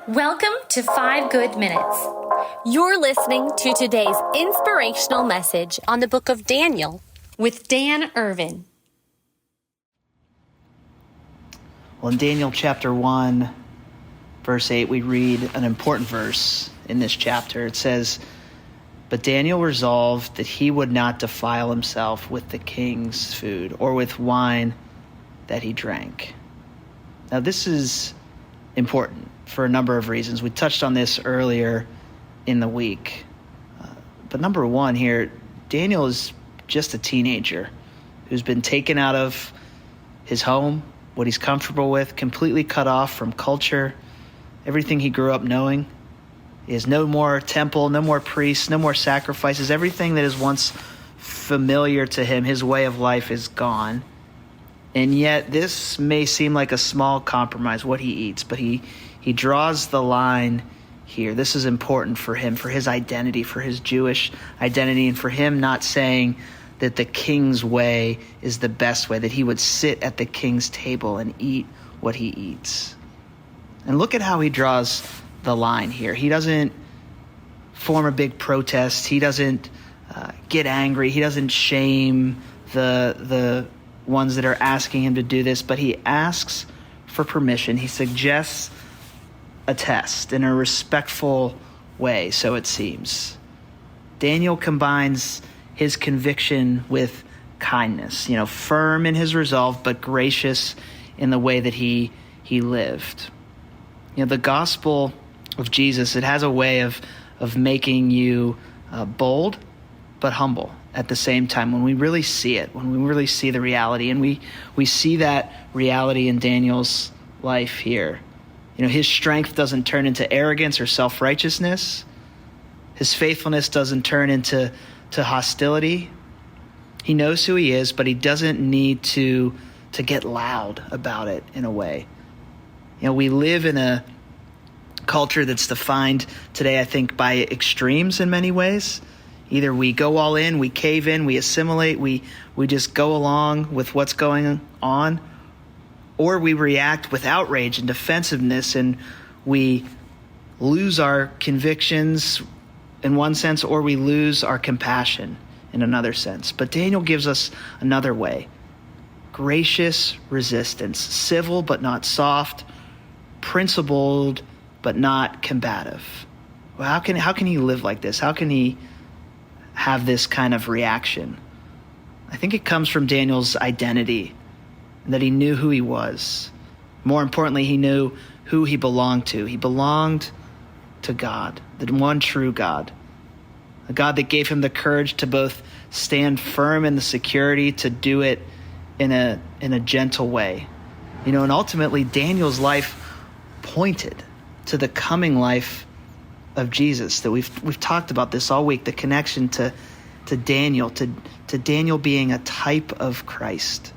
Welcome to 5 Good Minutes. You're listening to today's inspirational message on the book of Daniel With Dan Irvin. Well, in Daniel chapter 1, verse 8, we read an important verse in this chapter. It says, "But Daniel resolved that he would not defile himself with the king's food or with wine that he drank." Now, this is important for a number of reasons. We touched on this earlier in the week. But number one here, Daniel is just a teenager who's been taken out of his home, what he's comfortable with, completely cut off from culture, everything he grew up knowing. He has no more temple, no more priests, no more sacrifices. Everything that is once familiar to him, his way of life, is gone. And yet this may seem like a small compromise, what he eats, but he draws the line here. This is important for him, for his identity, for his Jewish identity, and for him not saying that the king's way is the best way, that he would sit at the king's table and eat what he eats. And look at how he draws the line here. He doesn't form a big protest. He doesn't get angry. He doesn't shame the ones that are asking him to do this, but he asks for permission. He suggests a test in a respectful way, so it seems. Daniel combines his conviction with kindness, firm in his resolve, but gracious in the way that he lived. The gospel of Jesus, it has a way of making you bold, but humble at the same time. When we really see it, when we really see the reality, and we see that reality in Daniel's life here. His strength doesn't turn into arrogance or self-righteousness. His faithfulness doesn't turn into hostility. He knows who he is, but he doesn't need to get loud about it in a way. We live in a culture that's defined today, I think, by extremes in many ways. Either we go all in, we cave in, we assimilate, we just go along with what's going on, or we react with outrage and defensiveness, and we lose our convictions in one sense, or we lose our compassion in another sense. But Daniel gives us another way. Gracious resistance, civil but not soft, principled but not combative. Well, how can he live like this? How can he have this kind of reaction? I think it comes from Daniel's identity, that he knew who he was. More importantly, he knew who he belonged to. He belonged to God, the one true God, a God that gave him the courage to both stand firm in the security, to do it in a gentle way. And ultimately, Daniel's life pointed to the coming life of Jesus. That we've talked about this all week, the connection to Daniel, to Daniel being a type of Christ.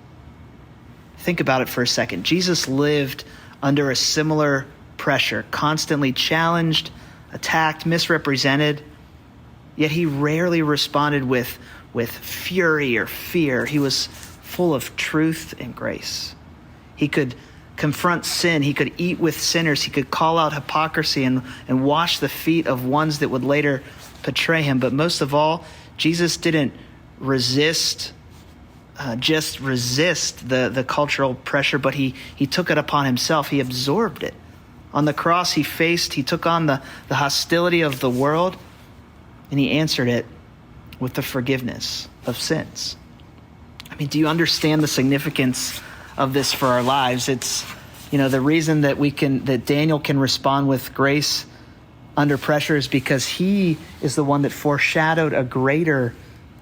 Think about it for a second. Jesus lived under a similar pressure, constantly challenged, attacked, misrepresented, yet he rarely responded with fury or fear. He was full of truth and grace. He could confront sin. He could eat with sinners. He could call out hypocrisy and wash the feet of ones that would later betray him. But most of all, Jesus didn't just resist the cultural pressure, but he took it upon himself. He absorbed it. On the cross, he took on the hostility of the world, and he answered it with the forgiveness of sins. Do you understand the significance of this for our lives? It's, the reason that Daniel can respond with grace under pressure is because he is the one that foreshadowed a greater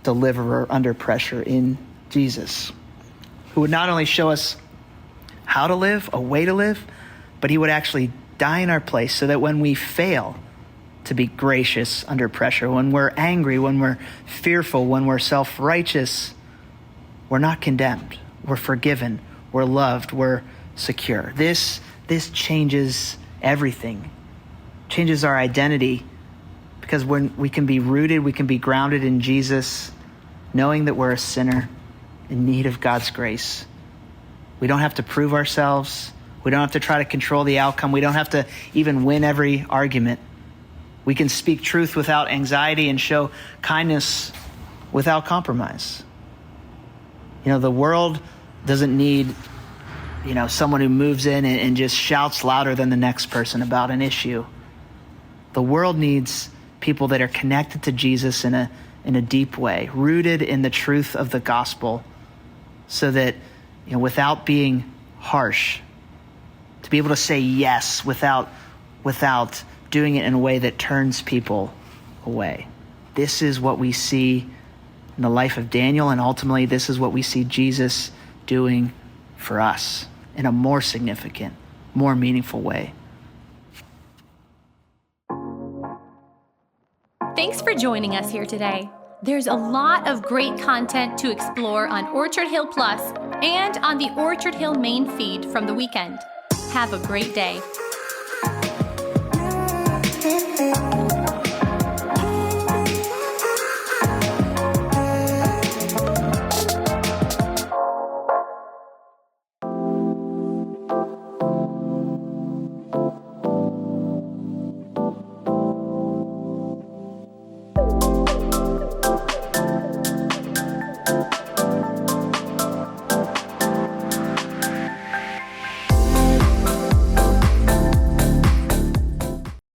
deliverer under pressure in Jesus, who would not only show us how to live, a way to live, but he would actually die in our place so that when we fail to be gracious under pressure, when we're angry, when we're fearful, when we're self-righteous, we're not condemned, we're forgiven, we're loved, we're secure. This changes everything, changes our identity, because when we can be rooted, we can be grounded in Jesus, knowing that we're a sinner in need of God's grace. We don't have to prove ourselves. We don't have to try to control the outcome. We don't have to even win every argument. We can speak truth without anxiety and show kindness without compromise. The world doesn't need, someone who moves in and just shouts louder than the next person about an issue. The world needs people that are connected to Jesus in a deep way, rooted in the truth of the gospel, so that, without being harsh, to be able to say yes without doing it in a way that turns people away. This is what we see in the life of Daniel, and ultimately this is what we see Jesus doing for us in a more significant, more meaningful way. Thanks for joining us here today. There's a lot of great content to explore on Orchard Hill Plus and on the Orchard Hill main feed from the weekend. Have a great day.